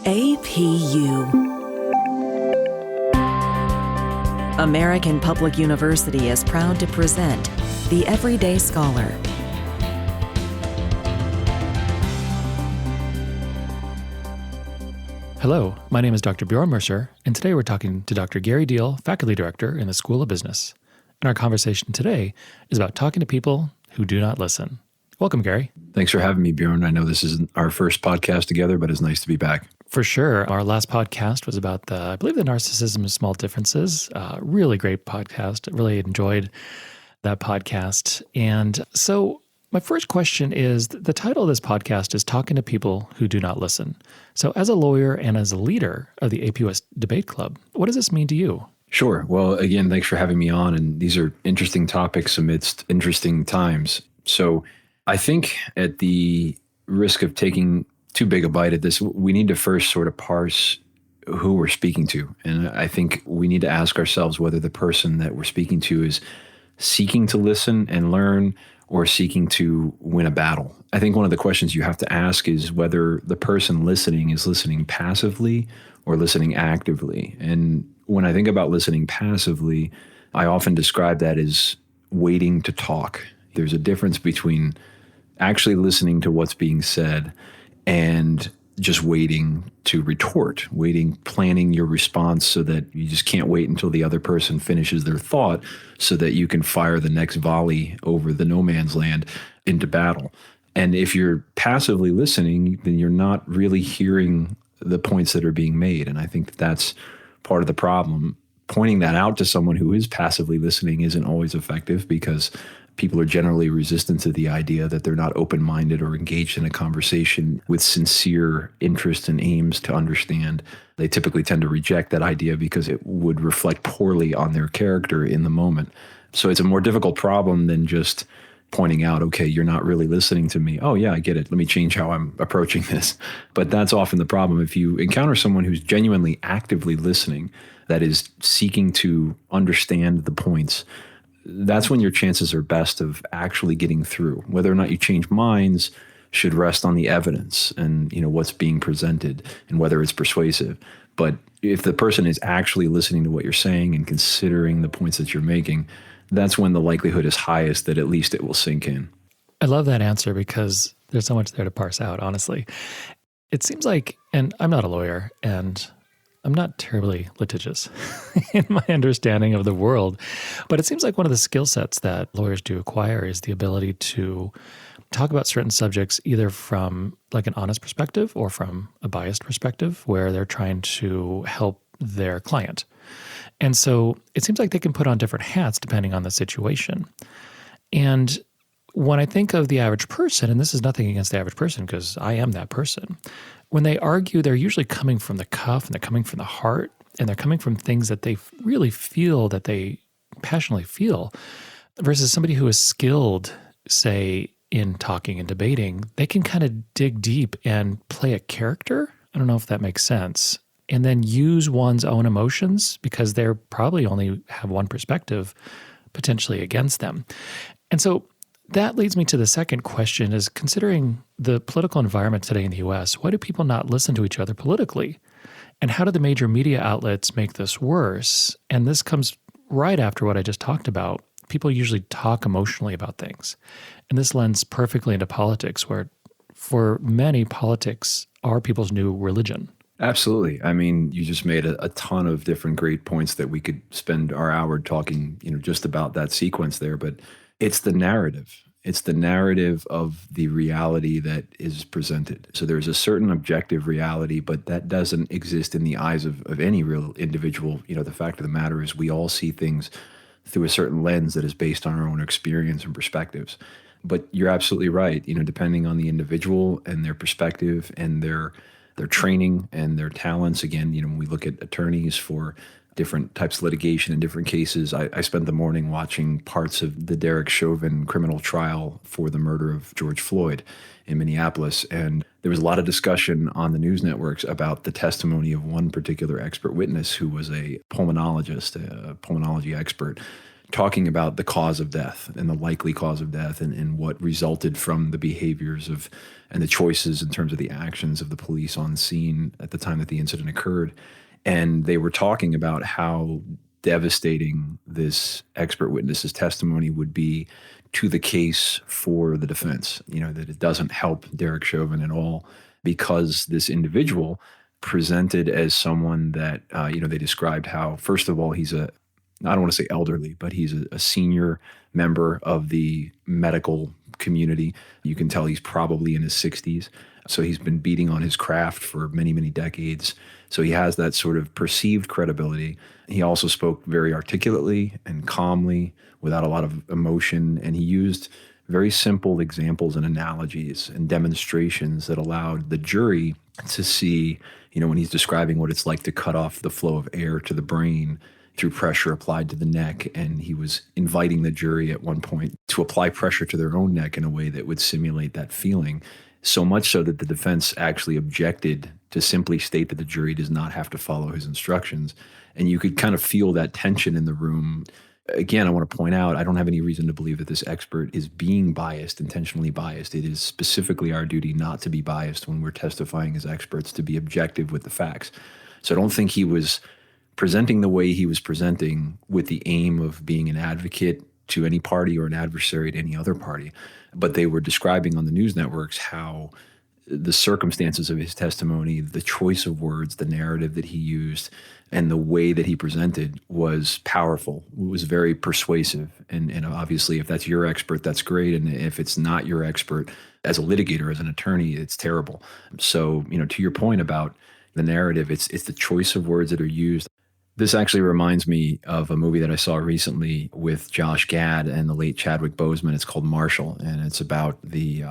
APU. American Public University is proud to present The Everyday Scholar. Hello, my name is Dr. Bjorn Mercer, and today we're talking to Dr. Gary Deal, Faculty Director in the School of Business. And our conversation today is about talking to people who do not listen. Welcome, Gary. Thanks for having me, Bjorn. I know this is our first podcast together, but it's nice to be back. For sure. Our last podcast was about I believe the narcissism of small differences. Really great podcast. Really enjoyed that podcast. And so my first question is, the title of this podcast is Talking to People Who Do Not Listen. So as a lawyer and as a leader of the APUS Debate Club, what does this mean to you? Sure. Well, again, thanks for having me on. And these are interesting topics amidst interesting times. So I think at the risk of taking too big a bite at this, we need to first sort of parse who we're speaking to. And I think we need to ask ourselves whether the person that we're speaking to is seeking to listen and learn or seeking to win a battle. I think one of the questions you have to ask is whether the person listening is listening passively or listening actively. And when I think about listening passively, I often describe that as waiting to talk. There's a difference between actually listening to what's being said and just waiting to retort, planning your response so that you just can't wait until the other person finishes their thought so that you can fire the next volley over the no man's land into battle. And if you're passively listening, then you're not really hearing the points that are being made. And I think that's part of the problem. Pointing that out to someone who is passively listening isn't always effective because people are generally resistant to the idea that they're not open-minded or engaged in a conversation with sincere interest and aims to understand. They typically tend to reject that idea because it would reflect poorly on their character in the moment. So it's a more difficult problem than just pointing out, okay, you're not really listening to me. Oh yeah, I get it. Let me change how I'm approaching this. But that's often the problem. If you encounter someone who's genuinely actively listening, that is seeking to understand the points, that's when your chances are best of actually getting through. Whether or not you change minds should rest on the evidence and what's being presented and whether it's persuasive. But if the person is actually listening to what you're saying and considering the points that you're making, that's when the likelihood is highest that at least it will sink in. I love that answer because there's so much there to parse out, honestly. It seems like, and I'm not a lawyer, and I'm not terribly litigious in my understanding of the world, but it seems like one of the skill sets that lawyers do acquire is the ability to talk about certain subjects either from like an honest perspective or from a biased perspective where they're trying to help their client. And so it seems like they can put on different hats depending on the situation. And when I think of the average person, and this is nothing against the average person because I am that person, when they argue, they're usually coming from the cuff and they're coming from the heart and they're coming from things that they really feel, that they passionately feel, versus somebody who is skilled, say, in talking and debating. They can kind of dig deep and play a character. I don't know if that makes sense. And then use one's own emotions because they're probably only have one perspective potentially against them. And so that leads me to the second question is, considering the political environment today in the U.S., why do people not listen to each other politically? And how do the major media outlets make this worse? And this comes right after what I just talked about. People usually talk emotionally about things. And this lends perfectly into politics, where for many, politics are people's new religion. Absolutely. I mean, you just made a ton of different great points that we could spend our hour talking, just about that sequence there. But it's the narrative. It's the narrative of the reality that is presented. So there's a certain objective reality, but that doesn't exist in the eyes of any real individual. The fact of the matter is we all see things through a certain lens that is based on our own experience and perspectives. But you're absolutely right. Depending on the individual and their perspective and their training and their talents. Again, when we look at attorneys for different types of litigation in different cases, I spent the morning watching parts of the Derek Chauvin criminal trial for the murder of George Floyd in Minneapolis. And there was a lot of discussion on the news networks about the testimony of one particular expert witness who was a pulmonologist, a pulmonology expert, talking about the cause of death and the likely cause of death and what resulted from the behaviors of and the choices in terms of the actions of the police on scene at the time that the incident occurred. And they were talking about how devastating this expert witness's testimony would be to the case for the defense, that it doesn't help Derek Chauvin at all because this individual presented as someone that, they described how, first of all, he's I don't want to say elderly, but he's a senior member of the medical community. You can tell he's probably in his 60s. So he's been beating on his craft for many, many decades. So he has that sort of perceived credibility. He also spoke very articulately and calmly without a lot of emotion. And he used very simple examples and analogies and demonstrations that allowed the jury to see, when he's describing what it's like to cut off the flow of air to the brain through pressure applied to the neck. And he was inviting the jury at one point to apply pressure to their own neck in a way that would simulate that feeling. So much so that the defense actually objected to simply state that the jury does not have to follow his instructions. And you could kind of feel that tension in the room. Again, I want to point out, I don't have any reason to believe that this expert is being biased, intentionally biased. It is specifically our duty not to be biased when we're testifying as experts, to be objective with the facts. So I don't think he was presenting the way he was presenting with the aim of being an advocate to any party or an adversary to any other party. But they were describing on the news networks how the circumstances of his testimony, the choice of words, the narrative that he used, and the way that he presented was powerful. It was very persuasive. And obviously, if that's your expert, that's great. And if it's not your expert, as a litigator, as an attorney, it's terrible. So, to your point about the narrative, it's the choice of words that are used. This actually reminds me of a movie that I saw recently with Josh Gad and the late Chadwick Boseman. It's called Marshall, and it's about the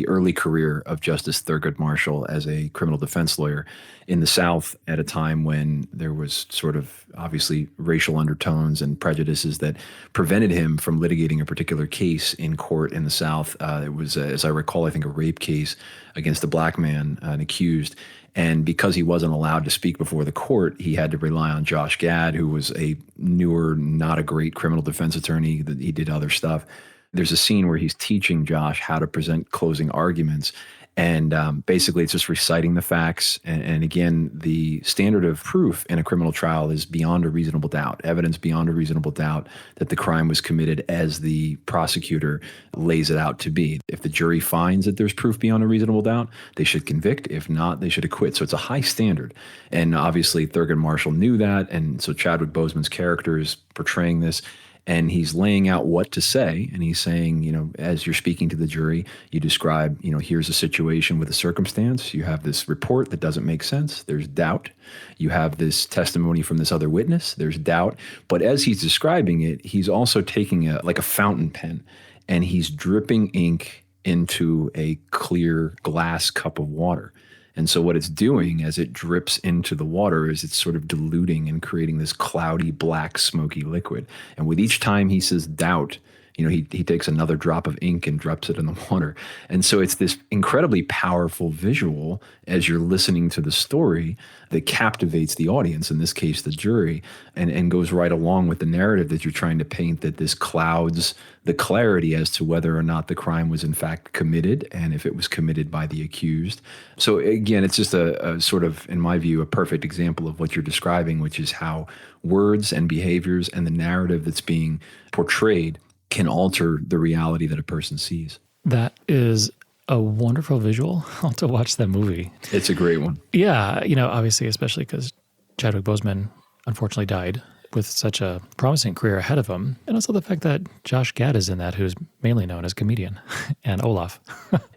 early career of Justice Thurgood Marshall as a criminal defense lawyer in the South at a time when there was sort of obviously racial undertones and prejudices that prevented him from litigating a particular case in court in the South. It was, as I recall, I think a rape case against a black man, an accused. And because he wasn't allowed to speak before the court, he had to rely on Josh Gad, who was a newer, not a great criminal defense attorney. That he did other stuff. There's a scene where he's teaching Josh how to present closing arguments. And basically, it's just reciting the facts. And again, the standard of proof in a criminal trial is beyond a reasonable doubt, evidence beyond a reasonable doubt that the crime was committed as the prosecutor lays it out to be. If the jury finds that there's proof beyond a reasonable doubt, they should convict. If not, they should acquit. So it's a high standard. And obviously, Thurgood Marshall knew that. And so Chadwick Boseman's character is portraying this. And he's laying out what to say. And he's saying, as you're speaking to the jury, you describe, here's a situation with a circumstance. You have this report that doesn't make sense. There's doubt. You have this testimony from this other witness. There's doubt. But as he's describing it, he's also taking a fountain pen and he's dripping ink into a clear glass cup of water. And so what it's doing as it drips into the water is it's sort of diluting and creating this cloudy, black, smoky liquid. And with each time he says doubt, he takes another drop of ink and drops it in the water. And so it's this incredibly powerful visual as you're listening to the story that captivates the audience, in this case, the jury, and goes right along with the narrative that you're trying to paint, that this clouds the clarity as to whether or not the crime was in fact committed and if it was committed by the accused. So again, it's just a sort of, in my view, a perfect example of what you're describing, which is how words and behaviors and the narrative that's being portrayed can alter the reality that a person sees. That is a wonderful visual. I'll have to watch that movie. It's a great one. Yeah, obviously, especially because Chadwick Boseman unfortunately died with such a promising career ahead of him. And also the fact that Josh Gad is in that, who's mainly known as comedian, and Olaf.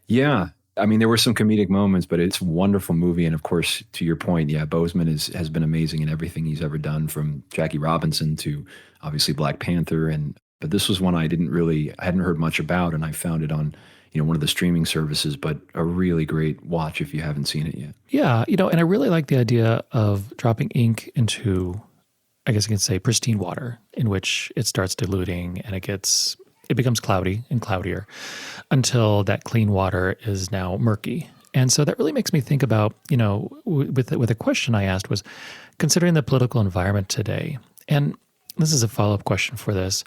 Yeah. I mean, there were some comedic moments, but it's a wonderful movie. And of course, to your point, Boseman has been amazing in everything he's ever done, from Jackie Robinson to obviously Black Panther. But this was one I hadn't heard much about, and I found it on, one of the streaming services, but a really great watch if you haven't seen it yet. Yeah, and I really like the idea of dropping ink into, I guess you can say, pristine water, in which it starts diluting and it becomes cloudy and cloudier until that clean water is now murky. And so that really makes me think about, with a question I asked was, considering the political environment today, and this is a follow-up question for this.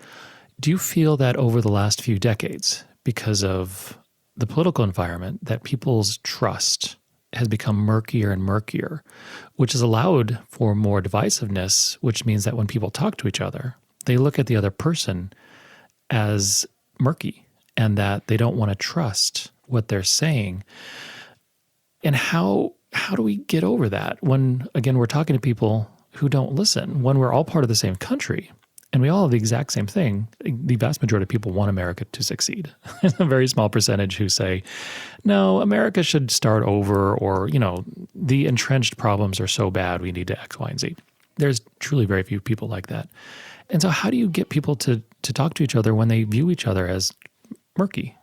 Do you feel that over the last few decades, because of the political environment, that people's trust has become murkier and murkier, which has allowed for more divisiveness, which means that when people talk to each other, they look at the other person as murky and that they don't want to trust what they're saying? And how do we get over that when, again, we're talking to people who don't listen, when we're all part of the same country and we all have the exact same thing? The vast majority of people want America to succeed. There's a very small percentage who say, no, America should start over, or, the entrenched problems are so bad, we need to X, Y, and Z. There's truly very few people like that. And so how do you get people to talk to each other when they view each other as murky?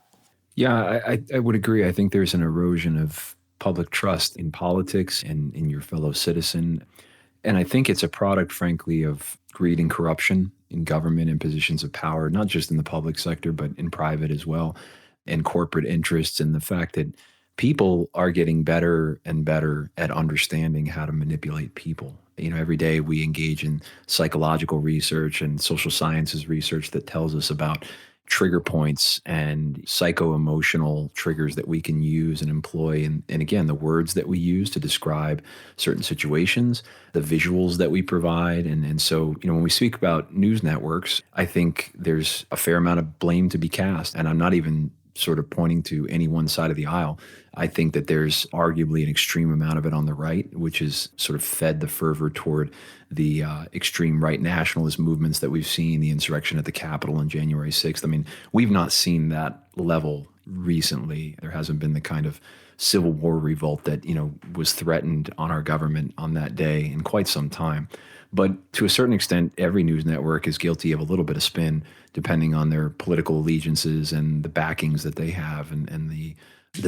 Yeah, I would agree. I think there's an erosion of public trust in politics and in your fellow citizen. And I think it's a product, frankly, of greed and corruption in government and positions of power, not just in the public sector, but in private as well, and corporate interests, and the fact that people are getting better and better at understanding how to manipulate people. Every day we engage in psychological research and social sciences research that tells us about trigger points and psycho-emotional triggers that we can use and employ. And again, the words that we use to describe certain situations, the visuals that we provide. And so, when we speak about news networks, I think there's a fair amount of blame to be cast. And I'm not even sort of pointing to any one side of the aisle. I think that there's arguably an extreme amount of it on the right, which has sort of fed the fervor toward the extreme right nationalist movements that we've seen, the insurrection at the Capitol on January 6th. I mean, we've not seen that level recently. There hasn't been the kind of Civil War revolt that, was threatened on our government on that day in quite some time. But to a certain extent, every news network is guilty of a little bit of spin, depending on their political allegiances and the backings that they have and the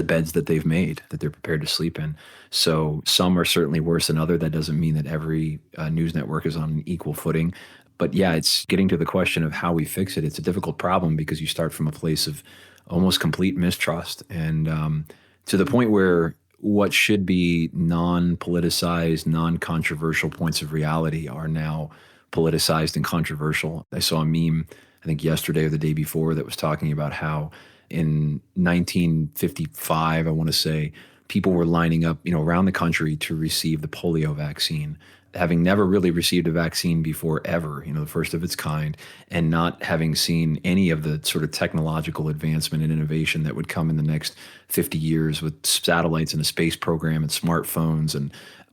beds that they've made that they're prepared to sleep in. So some are certainly worse than others. That doesn't mean that every news network is on an equal footing. But yeah, it's getting to the question of how we fix it. It's a difficult problem because you start from a place of almost complete mistrust, and to the point where what should be non-politicized, non-controversial points of reality are now politicized and controversial. I saw a meme, I think yesterday or the day before, that was talking about how in 1955, I want to say, people were lining up, around the country to receive the polio vaccine, having never really received a vaccine before ever, the first of its kind, and not having seen any of the sort of technological advancement and innovation that would come in the next 50 years with satellites and a space program and smartphones.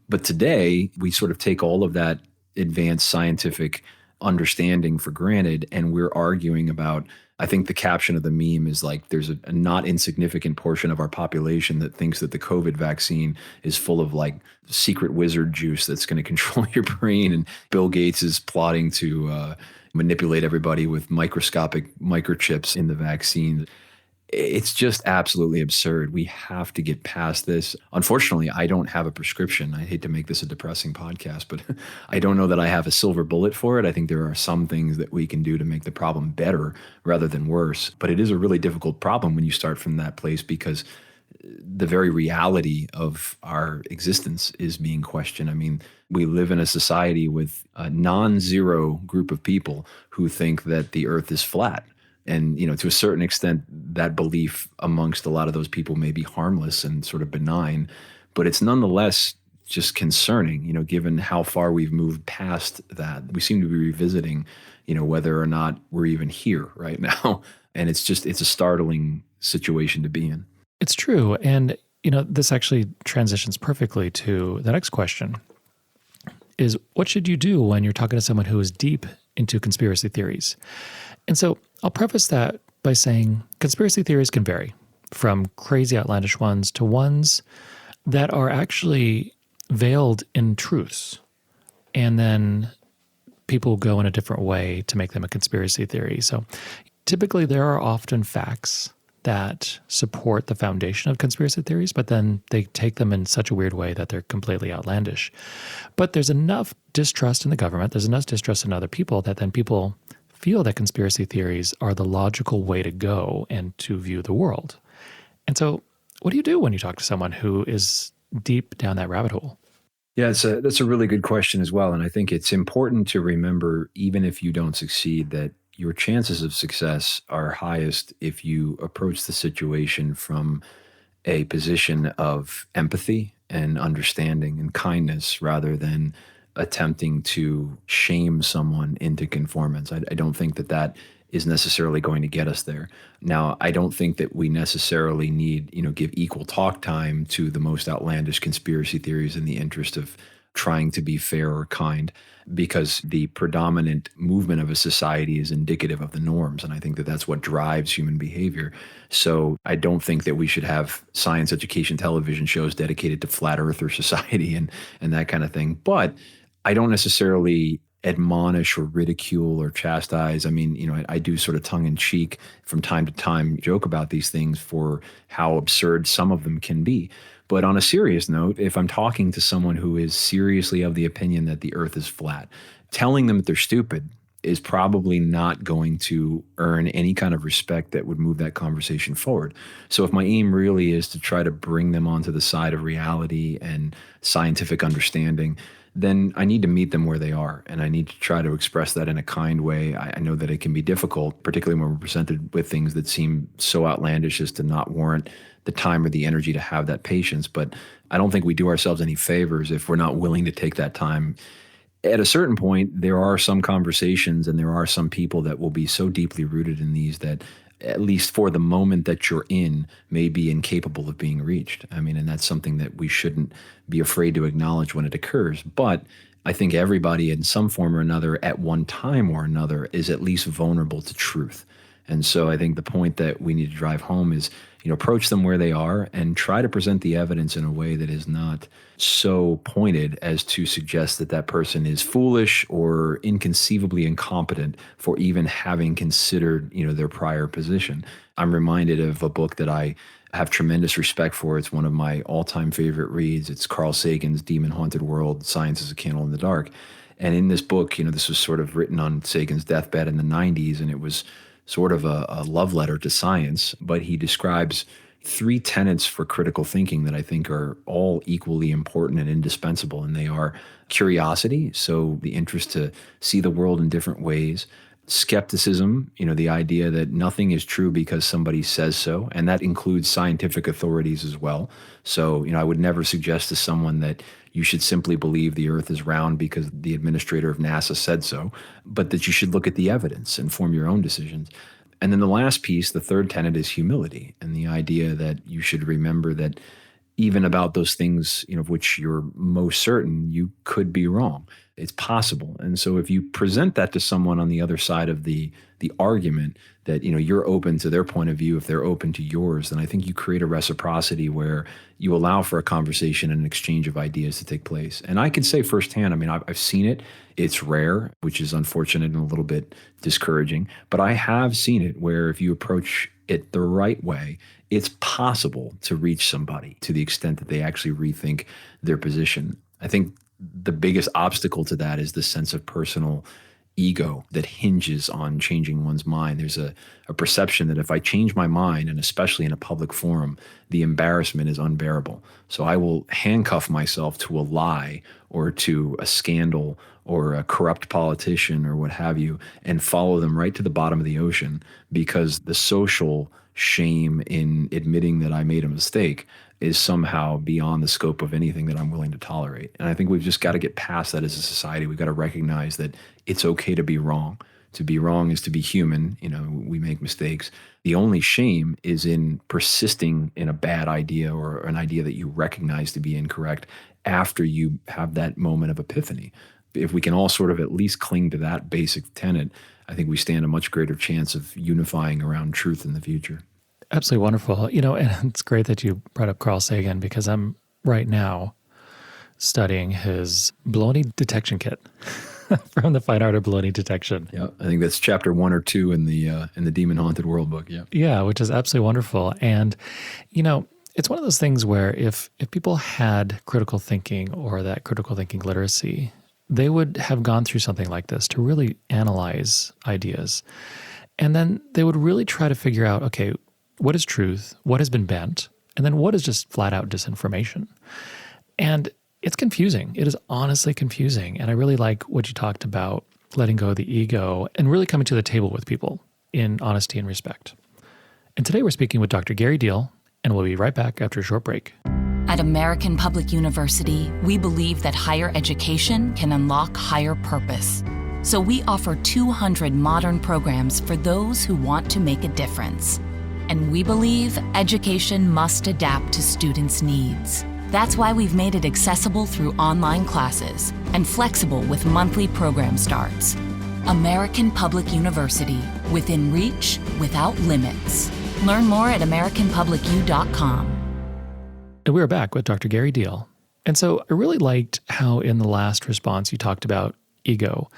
But today, we sort of take all of that advanced scientific understanding for granted, and we're arguing about, I think the caption of the meme is like, there's a not insignificant portion of our population that thinks that the COVID vaccine is full of like secret wizard juice that's going to control your brain. And Bill Gates is plotting to manipulate everybody with microscopic microchips in the vaccine. It's just absolutely absurd. We have to get past this. Unfortunately, I don't have a prescription. I hate to make this a depressing podcast, but I don't know that I have a silver bullet for it. I think there are some things that we can do to make the problem better rather than worse. But it is a really difficult problem when you start from that place, because the very reality of our existence is being questioned. I mean, we live in a society with a non-zero group of people who think that the earth is flat. And, to a certain extent, that belief amongst a lot of those people may be harmless and sort of benign, but it's nonetheless just concerning, given how far we've moved past that. We seem to be revisiting, whether or not we're even here right now. And it's a startling situation to be in. It's true. And, this actually transitions perfectly to the next question is, what should you do when you're talking to someone who is deep into conspiracy theories? And so I'll preface that by saying conspiracy theories can vary from crazy outlandish ones to ones that are actually veiled in truths. And then people go in a different way to make them a conspiracy theory. So typically there are often facts that support the foundation of conspiracy theories, but then they take them in such a weird way that they're completely outlandish. But there's enough distrust in the government, there's enough distrust in other people, that then people feel that conspiracy theories are the logical way to go and to view the world. And so what do you do when you talk to someone who is deep down that rabbit hole? Yeah, that's a really good question as well. And I think it's important to remember, even if you don't succeed, that your chances of success are highest if you approach the situation from a position of empathy and understanding and kindness rather than attempting to shame someone into conformance. I don't think that that is necessarily going to get us there. Now, I don't think that we necessarily need, give equal talk time to the most outlandish conspiracy theories in the interest of trying to be fair or kind, because the predominant movement of a society is indicative of the norms. And I think that that's what drives human behavior. So I don't think that we should have science education television shows dedicated to flat earther society and that kind of thing. But I don't necessarily admonish or ridicule or chastise. I mean, I do sort of tongue in cheek from time to time joke about these things for how absurd some of them can be. But on a serious note, if I'm talking to someone who is seriously of the opinion that the earth is flat, telling them that they're stupid is probably not going to earn any kind of respect that would move that conversation forward. So if my aim really is to try to bring them onto the side of reality and scientific understanding, then I need to meet them where they are. And I need to try to express that in a kind way. I know that it can be difficult, particularly when we're presented with things that seem so outlandish as to not warrant the time or the energy to have that patience. But I don't think we do ourselves any favors if we're not willing to take that time. At a certain point, there are some conversations and there are some people that will be so deeply rooted in these that, at least for the moment that you're in, may be incapable of being reached. I mean, and that's something that we shouldn't be afraid to acknowledge when it occurs. But I think everybody in some form or another at one time or another is at least vulnerable to truth. And so I think the point that we need to drive home is, approach them where they are and try to present the evidence in a way that is not so pointed as to suggest that that person is foolish or inconceivably incompetent for even having considered, their prior position. I'm reminded of a book that I have tremendous respect for. It's one of my all-time favorite reads. It's Carl Sagan's Demon Haunted World, Science is a Candle in the Dark. And in this book, this was sort of written on Sagan's deathbed in the 90s, and it was sort of a love letter to science, but he describes 3 tenets for critical thinking that I think are all equally important and indispensable. And they are curiosity, so the interest to see the world in different ways; skepticism, the idea that nothing is true because somebody says so, and that includes scientific authorities as well. So, I would never suggest to someone that you should simply believe the earth is round because the administrator of NASA said so, but that you should look at the evidence and form your own decisions. And then the last piece, the third tenet, is humility, and the idea that you should remember that even about those things, of which you're most certain, you could be wrong. It's possible. And so if you present that to someone on the other side of the argument, that, you're open to their point of view, if they're open to yours, then I think you create a reciprocity where you allow for a conversation and an exchange of ideas to take place. And I can say firsthand, I mean, I've seen it. It's rare, which is unfortunate and a little bit discouraging, but I have seen it where if you approach it the right way, it's possible to reach somebody to the extent that they actually rethink their position. I think the biggest obstacle to that is the sense of personal ego that hinges on changing one's mind. There's a perception that if I change my mind, and especially in a public forum, the embarrassment is unbearable. So I will handcuff myself to a lie or to a scandal or a corrupt politician or what have you, and follow them right to the bottom of the ocean, because the social shame in admitting that I made a mistake is somehow beyond the scope of anything that I'm willing to tolerate. And I think we've just got to get past that as a society. We've got to recognize that it's okay to be wrong. To be wrong is to be human. We make mistakes. The only shame is in persisting in a bad idea or an idea that you recognize to be incorrect after you have that moment of epiphany. If we can all sort of at least cling to that basic tenet, I think we stand a much greater chance of unifying around truth in the future. Absolutely wonderful. And it's great that you brought up Carl Sagan, because I'm right now studying his baloney detection kit from the Fine Art of Baloney Detection. Yeah, I think that's chapter 1 or 2 in the Demon Haunted World book. Yeah, yeah, which is absolutely wonderful. And it's one of those things where if people had critical thinking or that critical thinking literacy, they would have gone through something like this to really analyze ideas, and then they would really try to figure out, okay, what is truth? What has been bent? And then what is just flat out disinformation? And it's confusing. It is honestly confusing. And I really like what you talked about, letting go of the ego and really coming to the table with people in honesty and respect. And today we're speaking with Dr. Gary Deal, and we'll be right back after a short break. At American Public University, we believe that higher education can unlock higher purpose. So we offer 200 modern programs for those who want to make a difference. And we believe education must adapt to students' needs. That's why we've made it accessible through online classes and flexible with monthly program starts. American Public University, within reach, without limits. Learn more at americanpublicu.com. And we're back with Dr. Gary Deal. And so I really liked how in the last response you talked about ego.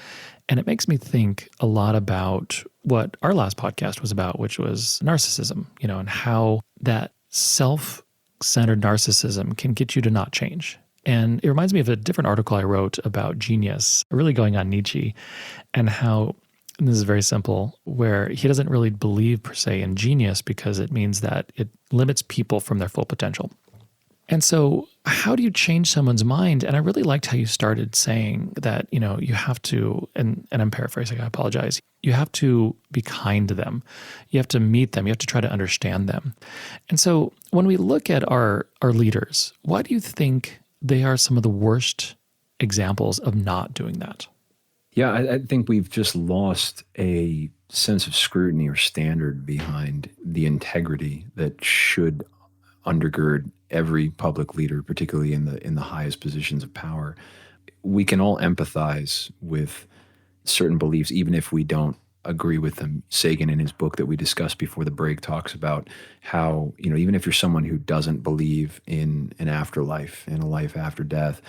And it makes me think a lot about what our last podcast was about, which was narcissism, and how that self-centered narcissism can get you to not change. And it reminds me of a different article I wrote about genius, really going on Nietzsche, and how, and this is very simple, where he doesn't really believe per se in genius because it means that it limits people from their full potential. And so how do you change someone's mind? And I really liked how you started saying that, you have to, and I'm paraphrasing, I apologize. You have to be kind to them. You have to meet them. You have to try to understand them. And so when we look at our leaders, why do you think they are some of the worst examples of not doing that? Yeah, I think we've just lost a sense of scrutiny or standard behind the integrity that should undergird every public leader, particularly in the highest positions of power. We can all empathize with certain beliefs, even if we don't agree with them. Sagan, in his book that we discussed before the break, talks about how, even if you're someone who doesn't believe in an afterlife, in a life after death,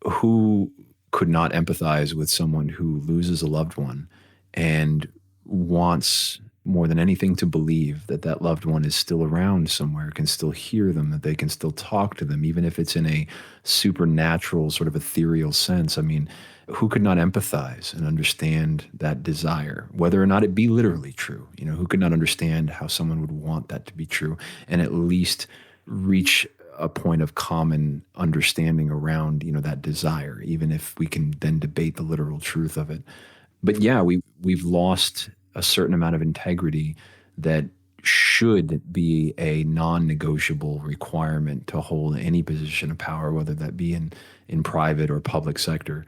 who could not empathize with someone who loses a loved one and wants more than anything to believe that that loved one is still around somewhere, can still hear them, that they can still talk to them, even if it's in a supernatural sort of ethereal sense. I mean, who could not empathize and understand that desire, whether or not it be literally true? Who could not understand how someone would want that to be true and at least reach a point of common understanding around, that desire, even if we can then debate the literal truth of it. But yeah, we've lost a certain amount of integrity that should be a non-negotiable requirement to hold any position of power, whether that be in private or public sector.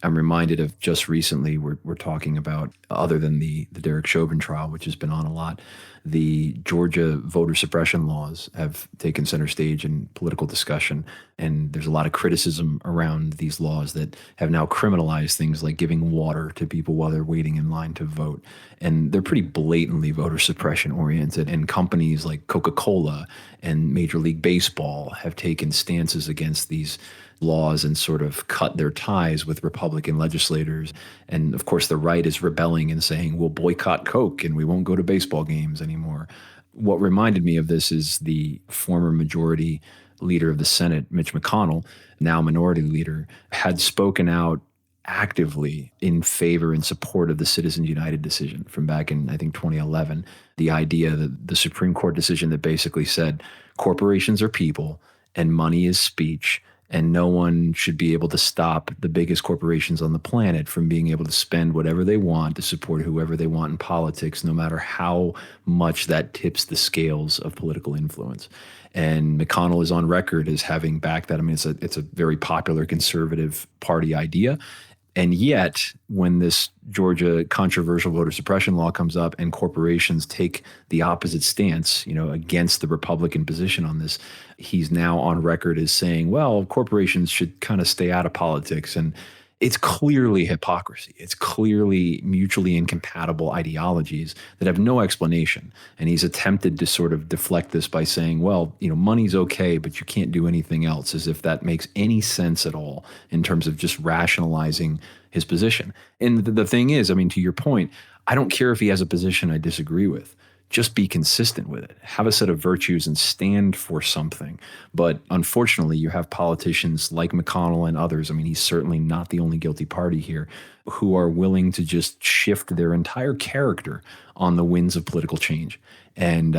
I'm reminded of just recently, we're talking about, other than the Derek Chauvin trial, which has been on a lot, the Georgia voter suppression laws have taken center stage in political discussion. And there's a lot of criticism around these laws that have now criminalized things like giving water to people while they're waiting in line to vote. And they're pretty blatantly voter suppression oriented. And companies like Coca-Cola and Major League Baseball have taken stances against these laws and sort of cut their ties with Republican legislators. And of course, the right is rebelling and saying, we'll boycott Coke and we won't go to baseball games anymore. What reminded me of this is the former majority leader of the Senate, Mitch McConnell, now minority leader, had spoken out actively in favor and support of the Citizens United decision from back in, I think, 2011. The idea that the Supreme Court decision that basically said corporations are people and money is speech, and no one should be able to stop the biggest corporations on the planet from being able to spend whatever they want to support whoever they want in politics, no matter how much that tips the scales of political influence. And McConnell is on record as having backed that. I mean, it's a very popular conservative party idea. And yet, when this Georgia controversial voter suppression law comes up and corporations take the opposite stance, against the Republican position on this, he's now on record as saying, well, corporations should kind of stay out of politics. And it's clearly hypocrisy. It's clearly mutually incompatible ideologies that have no explanation. And he's attempted to sort of deflect this by saying, well, money's okay, but you can't do anything else, as if that makes any sense at all in terms of just rationalizing his position. And the thing is, I mean, to your point, I don't care if he has a position I disagree with. Just be consistent with it. Have a set of virtues and stand for something. But unfortunately, you have politicians like McConnell and others, I mean, he's certainly not the only guilty party here, who are willing to just shift their entire character on the winds of political change. And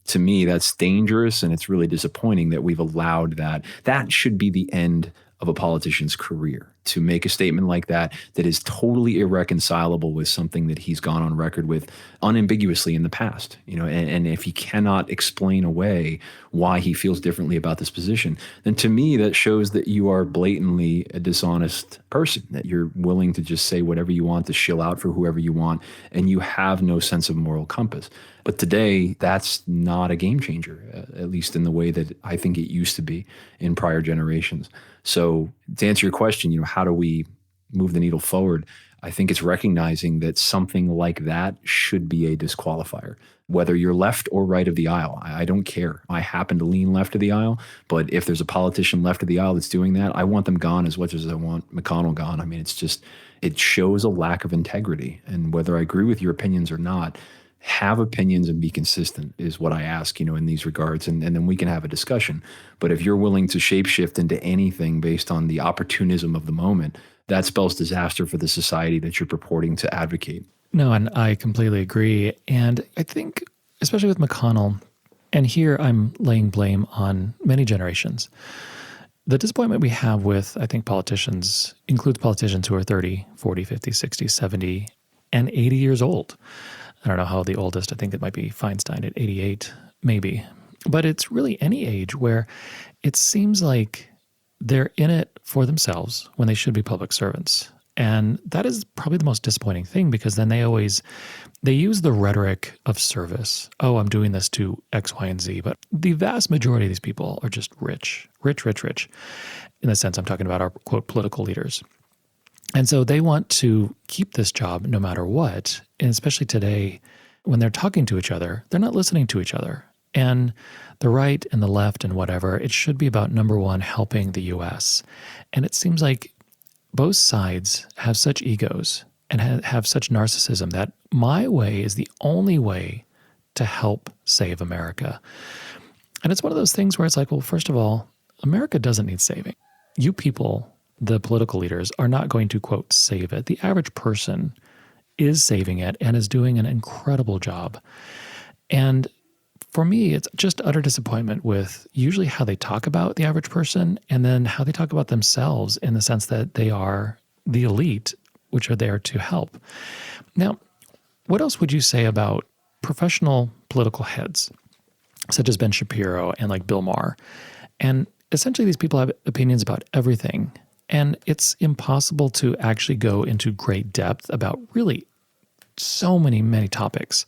to me, that's dangerous, and it's really disappointing that we've allowed that. That should be the end of a politician's career to make a statement like that is totally irreconcilable with something that he's gone on record with unambiguously in the past. And if he cannot explain away why he feels differently about this position, then to me that shows that you are blatantly a dishonest person, that you're willing to just say whatever you want, to shill out for whoever you want, and you have no sense of moral compass. But today, that's not a game changer, at least in the way that I think it used to be in prior generations. So to answer your question, how do we move the needle forward? I think it's recognizing that something like that should be a disqualifier. Whether you're left or right of the aisle, I don't care. I happen to lean left of the aisle, but if there's a politician left of the aisle that's doing that, I want them gone as much as I want McConnell gone. I mean, it shows a lack of integrity. And whether I agree with your opinions or not, have opinions and be consistent is what I ask, in these regards. And then we can have a discussion. But if you're willing to shapeshift into anything based on the opportunism of the moment, that spells disaster for the society that you're purporting to advocate. No, and I completely agree. And I think, especially with McConnell, and here I'm laying blame on many generations, the disappointment we have with, I think, politicians includes politicians who are 30, 40, 50, 60, 70, and 80 years old. I don't know how the oldest, I think it might be Feinstein at 88, maybe. But it's really any age where it seems like they're in it for themselves when they should be public servants. And that is probably the most disappointing thing, because then they use the rhetoric of service. Oh, I'm doing this to X, Y, and Z. But the vast majority of these people are just rich. In the sense I'm talking about our, quote, political leaders. And so they want to keep this job no matter what. And especially today, when they're talking to each other, they're not listening to each other. And the right and the left and whatever, it should be about, number one, helping the U.S. And it seems like both sides have such egos and have such narcissism that my way is the only way to help save America. And it's one of those things where it's like, well, first of all, America doesn't need saving. You people, the political leaders, are not going to, quote, save it. The average person is saving it and is doing an incredible job. And for me, it's just utter disappointment with usually how they talk about the average person and then how they talk about themselves, in the sense that they are the elite, which are there to help. Now, what else would you say about professional political heads, such as Ben Shapiro and like Bill Maher? And essentially these people have opinions about everything. And it's impossible to actually go into great depth about really so many topics.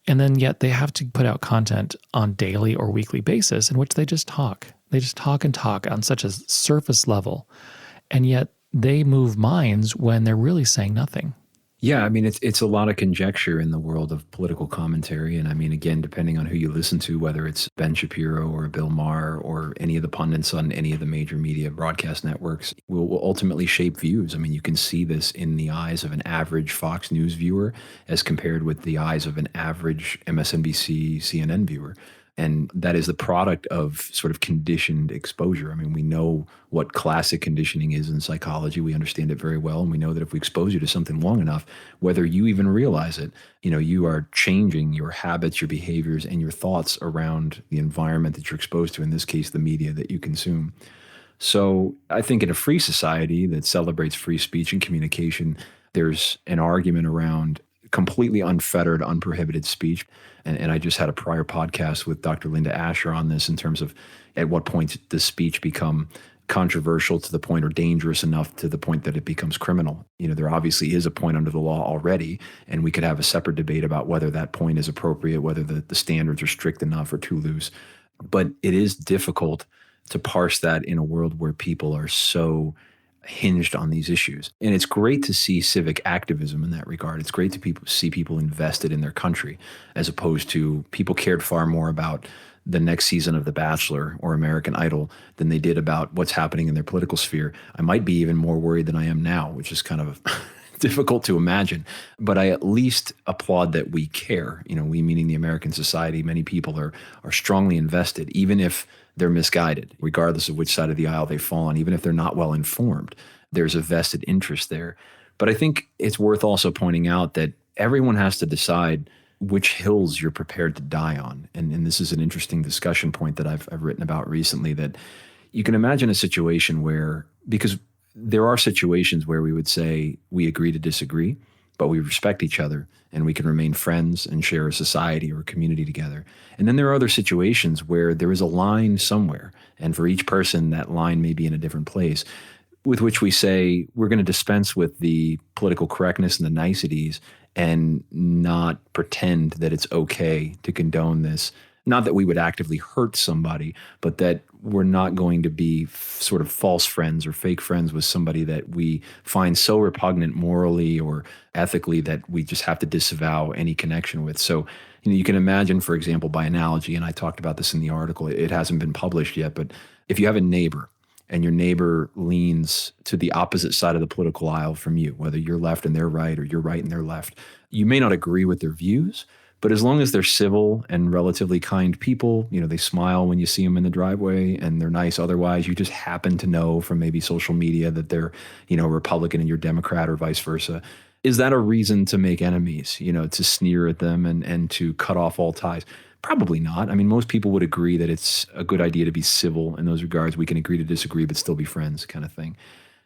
And then yet they have to put out content on daily or weekly basis in which they just talk. They just talk and talk on such a surface level. And yet they move minds when they're really saying nothing. Yeah, I mean, it's a lot of conjecture in the world of political commentary. And I mean, again, depending on who you listen to, whether it's Ben Shapiro or Bill Maher or any of the pundits on any of the major media broadcast networks, will ultimately shape views. I mean, you can see this in the eyes of an average Fox News viewer as compared with the eyes of an average MSNBC, CNN viewer. And that is the product of sort of conditioned exposure. I mean, we know what classic conditioning is in psychology. We understand it very well. And we know that if we expose you to something long enough, whether you even realize it, you are changing your habits, your behaviors, and your thoughts around the environment that you're exposed to, in this case, the media that you consume. So I think in a free society that celebrates free speech and communication, there's an argument around completely unfettered, unprohibited speech. And I just had a prior podcast with Dr. Linda Asher on this in terms of at what point does speech become controversial to the point, or dangerous enough to the point that it becomes criminal. There obviously is a point under the law already, and we could have a separate debate about whether that point is appropriate, whether the standards are strict enough or too loose. But it is difficult to parse that in a world where people are so hinged on these issues. And it's great to see civic activism in that regard. It's great to see people invested in their country, as opposed to people cared far more about the next season of The Bachelor or American Idol than they did about what's happening in their political sphere. I might be even more worried than I am now, which is kind of difficult to imagine. But I at least applaud that we care. We, meaning the American society, many people are strongly invested, even if they're misguided, regardless of which side of the aisle they fall on, even if they're not well informed. There's a vested interest there. But I think it's worth also pointing out that everyone has to decide which hills you're prepared to die on. And this is an interesting discussion point that I've written about recently, that you can imagine a situation where, because there are situations where we would say we agree to disagree, but we respect each other and we can remain friends and share a society or a community together. And then there are other situations where there is a line somewhere, and for each person, that line may be in a different place, with which we say we're going to dispense with the political correctness and the niceties and not pretend that it's okay to condone this. Not that we would actively hurt somebody, but that we're not going to be sort of false friends or fake friends with somebody that we find so repugnant morally or ethically that we just have to disavow any connection with. So, you can imagine, for example, by analogy, and I talked about this in the article, it hasn't been published yet, but if you have a neighbor and your neighbor leans to the opposite side of the political aisle from you, whether you're left and they're right or you're right and they're left, you may not agree with their views, but as long as they're civil and relatively kind people, they smile when you see them in the driveway and they're nice. Otherwise, you just happen to know from maybe social media that they're, Republican and you're Democrat or vice versa. Is that a reason to make enemies, to sneer at them and to cut off all ties? Probably not. I mean, most people would agree that it's a good idea to be civil in those regards. We can agree to disagree, but still be friends kind of thing.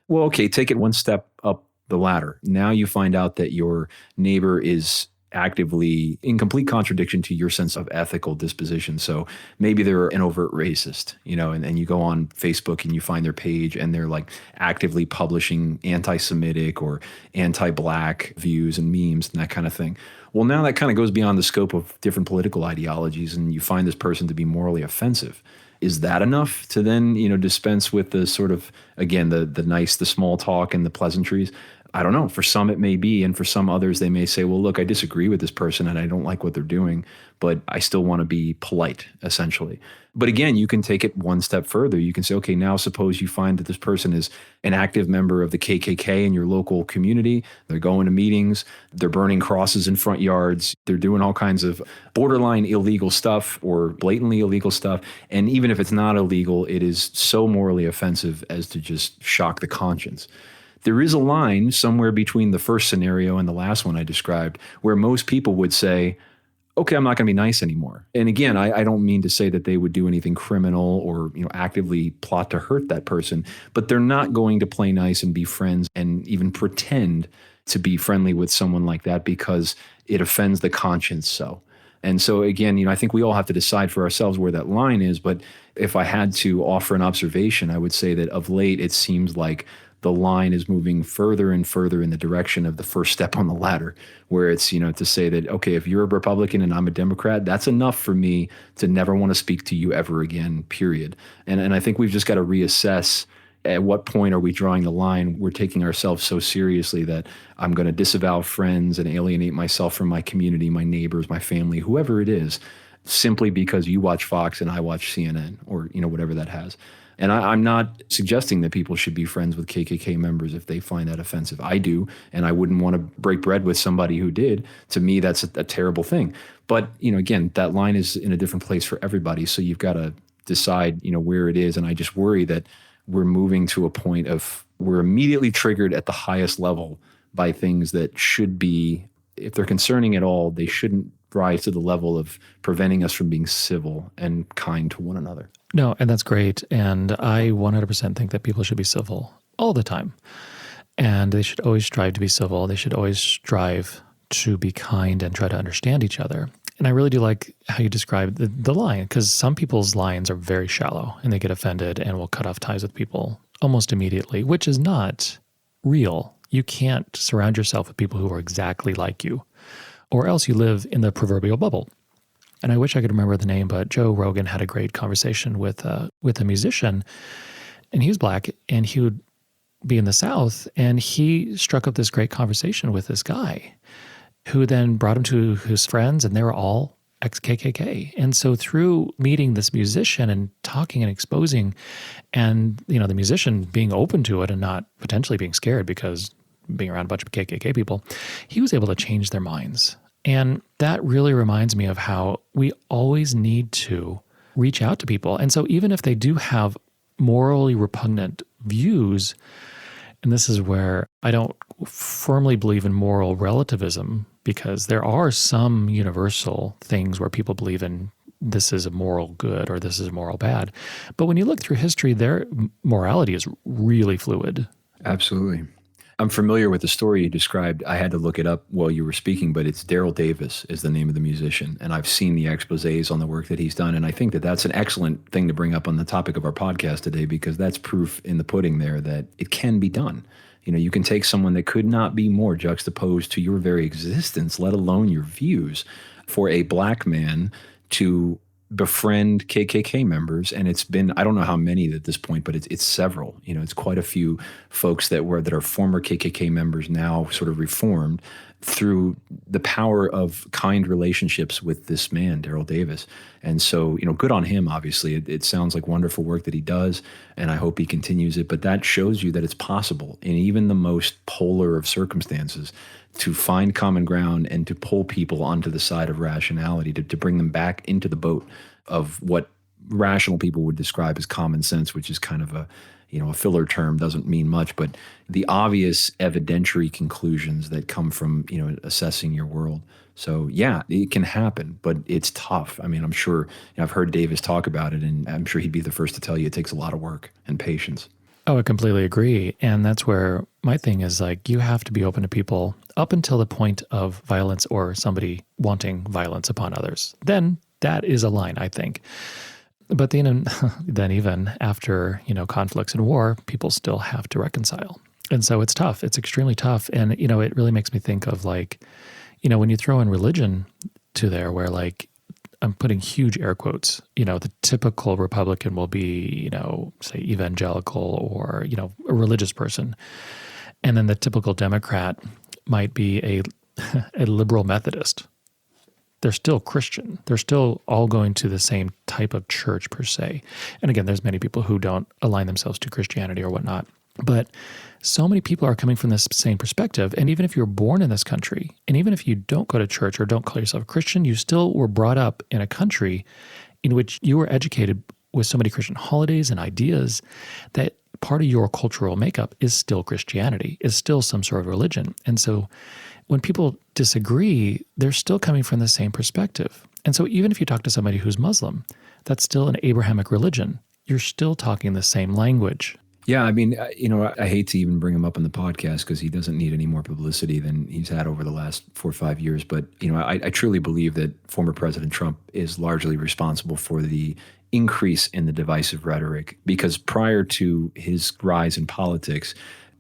Well, okay, take it one step up the ladder. Now you find out that your neighbor is actively in complete contradiction to your sense of ethical disposition. So maybe they're an overt racist, and you go on Facebook and you find their page and they're like actively publishing anti-Semitic or anti-Black views and memes and that kind of thing. Well, now that kind of goes beyond the scope of different political ideologies and you find this person to be morally offensive. Is that enough to then, dispense with the sort of, again, the small talk and the pleasantries? I don't know. For some it may be, and for some others they may say, well, look, I disagree with this person and I don't like what they're doing, but I still want to be polite, essentially. But again, you can take it one step further. You can say, okay, now suppose you find that this person is an active member of the KKK in your local community. They're going to meetings. They're burning crosses in front yards. They're doing all kinds of borderline illegal stuff or blatantly illegal stuff. And even if it's not illegal, it is so morally offensive as to just shock the conscience. There is a line somewhere between the first scenario and the last one I described where most people would say, okay, I'm not going to be nice anymore. And again, I don't mean to say that they would do anything criminal or actively plot to hurt that person, but they're not going to play nice and be friends and even pretend to be friendly with someone like that because it offends the conscience so. And so again, I think we all have to decide for ourselves where that line is. But if I had to offer an observation, I would say that of late, it seems like the line is moving further and further in the direction of the first step on the ladder, where it's, to say that, okay, if you're a Republican and I'm a Democrat, that's enough for me to never want to speak to you ever again, period. And I think we've just got to reassess at what point are we drawing the line. We're taking ourselves so seriously that I'm going to disavow friends and alienate myself from my community, my neighbors, my family, whoever it is, simply because you watch Fox and I watch CNN or, whatever that has. And I'm not suggesting that people should be friends with KKK members if they find that offensive. I do, and I wouldn't want to break bread with somebody who did. To me, that's a terrible thing. But, again, that line is in a different place for everybody, so you've got to decide, where it is. And I just worry that we're moving to a point of we're immediately triggered at the highest level by things that should be, if they're concerning at all, they shouldn't rise to the level of preventing us from being civil and kind to one another. No, and that's great. And I 100% think that people should be civil all the time. And they should always strive to be civil. They should always strive to be kind and try to understand each other. And I really do like how you describe the line, because some people's lines are very shallow and they get offended and will cut off ties with people almost immediately, which is not real. You can't surround yourself with people who are exactly like you, or else you live in the proverbial bubble. And I wish I could remember the name, but Joe Rogan had a great conversation with a musician, and he was Black, and he would be in the South, and he struck up this great conversation with this guy who then brought him to his friends, and they were all ex-KKK. And so through meeting this musician and talking and exposing, and the musician being open to it and not potentially being scared because being around a bunch of KKK people, he was able to change their minds. And that really reminds me of how we always need to reach out to people. And so even if they do have morally repugnant views, and this is where I don't firmly believe in moral relativism, because there are some universal things where people believe in this is a moral good or this is a moral bad. But when you look through history, their morality is really fluid. Absolutely. I'm familiar with the story you described. I had to look it up while you were speaking, but it's Daryl Davis is the name of the musician. And I've seen the exposés on the work that he's done. And I think that that's an excellent thing to bring up on the topic of our podcast today, because that's proof in the pudding there that it can be done. You know, you can take someone that could not be more juxtaposed to your very existence, let alone your views, for a black man to befriend KKK members. And it's been, I don't know how many at this point, but it's several. You know, it's quite a few folks that are former KKK members, now sort of reformed through the power of kind relationships with this man, Daryl Davis. And so, you know, good on him, obviously. It sounds like wonderful work that he does, and I hope he continues it. But that shows you that it's possible in even the most polar of circumstances to find common ground and to pull people onto the side of rationality, to bring them back into the boat of what rational people would describe as common sense, which is kind of a filler term, doesn't mean much, but the obvious evidentiary conclusions that come from, assessing your world. So yeah, it can happen, but it's tough. I mean, I'm sure, I've heard Davis talk about it, and I'm sure he'd be the first to tell you it takes a lot of work and patience. Oh, I completely agree. And that's where my thing is, like, you have to be open to people up until the point of violence or somebody wanting violence upon others. Then that is a line, I think. But then even after, conflicts and war, people still have to reconcile. And so it's tough. It's extremely tough. And, it really makes me think of, like, when you throw in religion to there, where, like, I'm putting huge air quotes, the typical Republican will be, say evangelical or, a religious person. And then the typical Democrat might be a liberal Methodist. They're still Christian. They're still all going to the same type of church per se. And again, there's many people who don't align themselves to Christianity or whatnot. But so many people are coming from this same perspective. And even if you're born in this country, and even if you don't go to church or don't call yourself a Christian, you still were brought up in a country in which you were educated with so many Christian holidays and ideas that part of your cultural makeup is still Christianity, is still some sort of religion. And so when people disagree, they're still coming from the same perspective. And so even if you talk to somebody who's Muslim, that's still an Abrahamic religion. You're still talking the same language. Yeah, I mean, I hate to even bring him up on the podcast because he doesn't need any more publicity than he's had over the last 4 or 5 years. But, I truly believe that former President Trump is largely responsible for the increase in the divisive rhetoric, because prior to his rise in politics,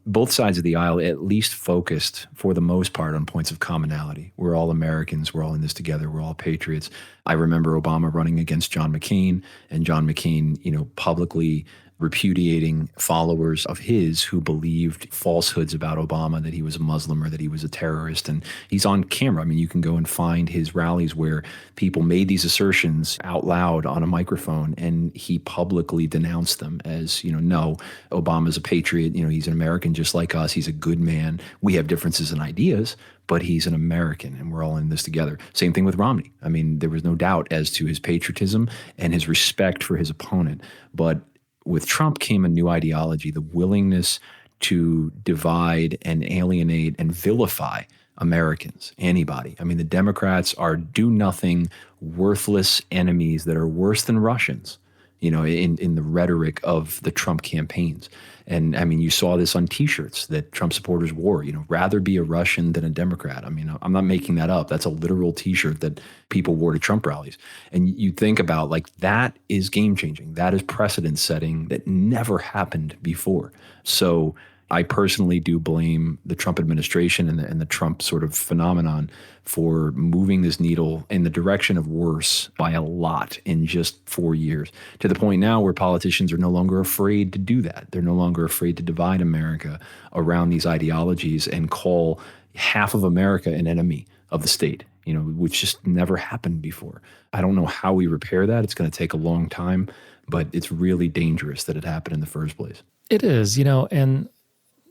both sides of the aisle at least focused, for the most part, on points of commonality. We're all Americans. We're all in this together. We're all patriots. I remember Obama running against John McCain, and John McCain, publicly repudiating followers of his who believed falsehoods about Obama, that he was a Muslim or that he was a terrorist. And he's on camera. I mean, you can go and find his rallies where people made these assertions out loud on a microphone, and he publicly denounced them as, no, Obama's a patriot. He's an American just like us. He's a good man. We have differences in ideas, but he's an American, and we're all in this together. Same thing with Romney. I mean, there was no doubt as to his patriotism and his respect for his opponent. But with Trump came a new ideology, the willingness to divide and alienate and vilify Americans, anybody. I mean, the Democrats are do-nothing, worthless enemies that are worse than Russians, in the rhetoric of the Trump campaigns. And I mean, you saw this on T-shirts that Trump supporters wore, rather be a Russian than a Democrat. I mean, I'm not making that up. That's a literal T-shirt that people wore to Trump rallies. And you think about, like, that is game changing. That is precedent setting that never happened before. So I personally do blame the Trump administration and the Trump sort of phenomenon for moving this needle in the direction of worse by a lot in just 4 years, to the point now where politicians are no longer afraid to do that. They're no longer afraid to divide America around these ideologies and call half of America an enemy of the state, which just never happened before. I don't know how we repair that. It's going to take a long time, but it's really dangerous that it happened in the first place. It is, and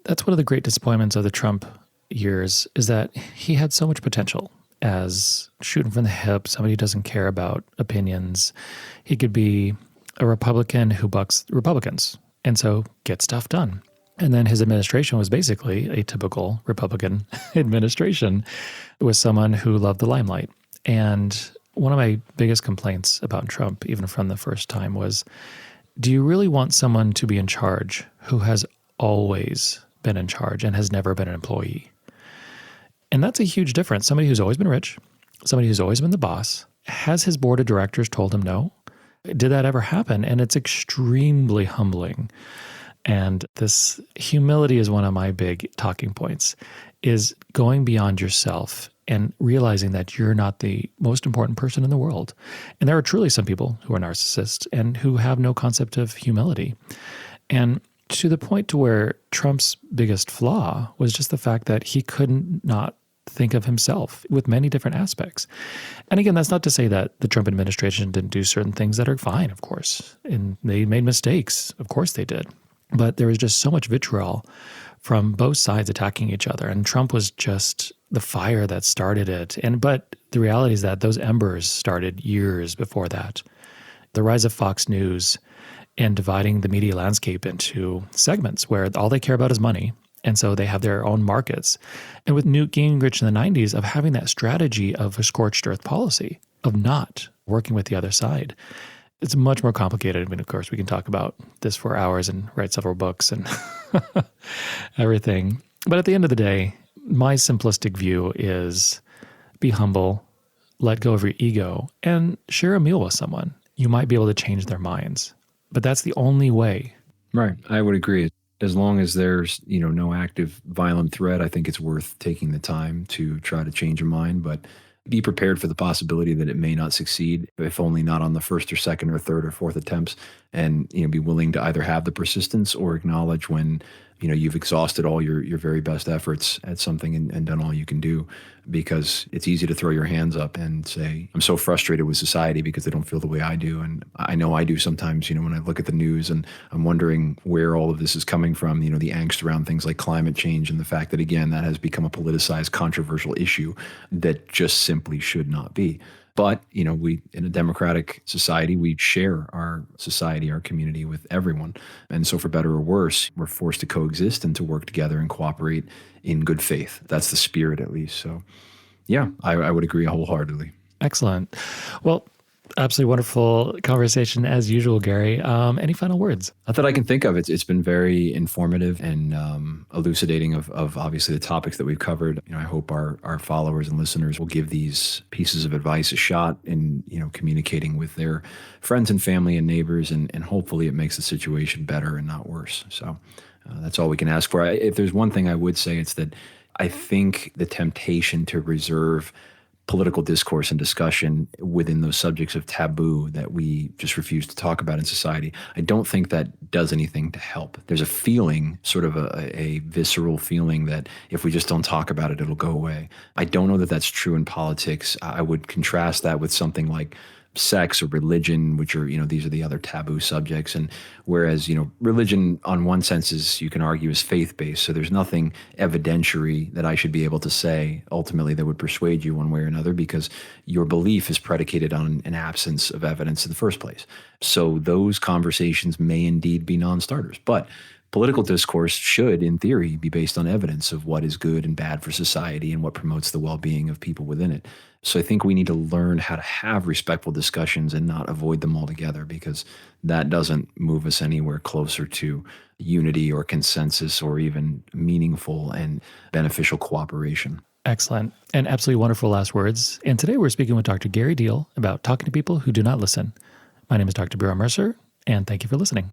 that's one of the great disappointments of the Trump years, is that he had so much potential as shooting from the hip, somebody who doesn't care about opinions. He could be a Republican who bucks Republicans and so get stuff done. And then his administration was basically a typical Republican administration with someone who loved the limelight. And one of my biggest complaints about Trump, even from the first time, was, do you really want someone to be in charge who has always been in charge and has never been an employee? And that's a huge difference. Somebody who's always been rich, somebody who's always been the boss. Has his board of directors told him no? Did that ever happen? And it's extremely humbling. And this humility is one of my big talking points, is going beyond yourself and realizing that you're not the most important person in the world. And there are truly some people who are narcissists and who have no concept of humility. And to the point to where Trump's biggest flaw was just the fact that he couldn't not think of himself with many different aspects. And again, that's not to say that the Trump administration didn't do certain things that are fine, of course. And they made mistakes. Of course they did. But there was just so much vitriol from both sides attacking each other. And Trump was just the fire that started it. But the reality is that those embers started years before that. The rise of Fox News and dividing the media landscape into segments where all they care about is money. And so they have their own markets. And with Newt Gingrich in the 90s of having that strategy of a scorched earth policy, of not working with the other side, it's much more complicated. I mean, of course, we can talk about this for hours and write several books and everything. But at the end of the day, my simplistic view is be humble, let go of your ego, and share a meal with someone. You might be able to change their minds. But that's the only way. Right. I would agree. As long as there's, no active violent threat, I think it's worth taking the time to try to change your mind. But be prepared for the possibility that it may not succeed, if only not on the first or second or third or fourth attempts, and be willing to either have the persistence or acknowledge when you've exhausted all your very best efforts at something and done all you can do, because it's easy to throw your hands up and say, I'm so frustrated with society because they don't feel the way I do. And I know I do sometimes, when I look at the news and I'm wondering where all of this is coming from, the angst around things like climate change and the fact that, again, that has become a politicized, controversial issue that just simply should not be. But, we, in a democratic society, we share our society, our community with everyone. And so for better or worse, we're forced to coexist and to work together and cooperate in good faith. That's the spirit, at least. So, yeah, I would agree wholeheartedly. Excellent. Well, absolutely wonderful conversation as usual, Gary. Any final words? Not that I can think of. It's been very informative and elucidating of obviously the topics that we've covered. I hope our followers and listeners will give these pieces of advice a shot in communicating with their friends and family and neighbors, and hopefully it makes the situation better and not worse. So that's all we can ask for. If there's one thing I would say, it's that I think the temptation to reserve political discourse and discussion within those subjects of taboo that we just refuse to talk about in society, I don't think that does anything to help. There's a feeling, sort of a visceral feeling, that if we just don't talk about it, it'll go away. I don't know that that's true in politics. I would contrast that with something like sex or religion, which are, these are the other taboo subjects. And whereas, religion on one sense is, you can argue, is faith-based. So there's nothing evidentiary that I should be able to say ultimately that would persuade you one way or another, because your belief is predicated on an absence of evidence in the first place. So those conversations may indeed be non-starters. But political discourse should, in theory, be based on evidence of what is good and bad for society and what promotes the well-being of people within it. So I think we need to learn how to have respectful discussions and not avoid them altogether, because that doesn't move us anywhere closer to unity or consensus or even meaningful and beneficial cooperation. Excellent. And absolutely wonderful last words. And today we're speaking with Dr. Gary Deal about talking to people who do not listen. My name is Dr. Bureau Mercer, and thank you for listening.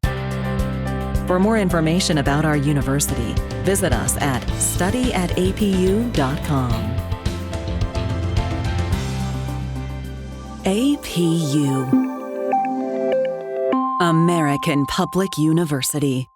For more information about our university, visit us at studyatapu.com. APU, American Public University.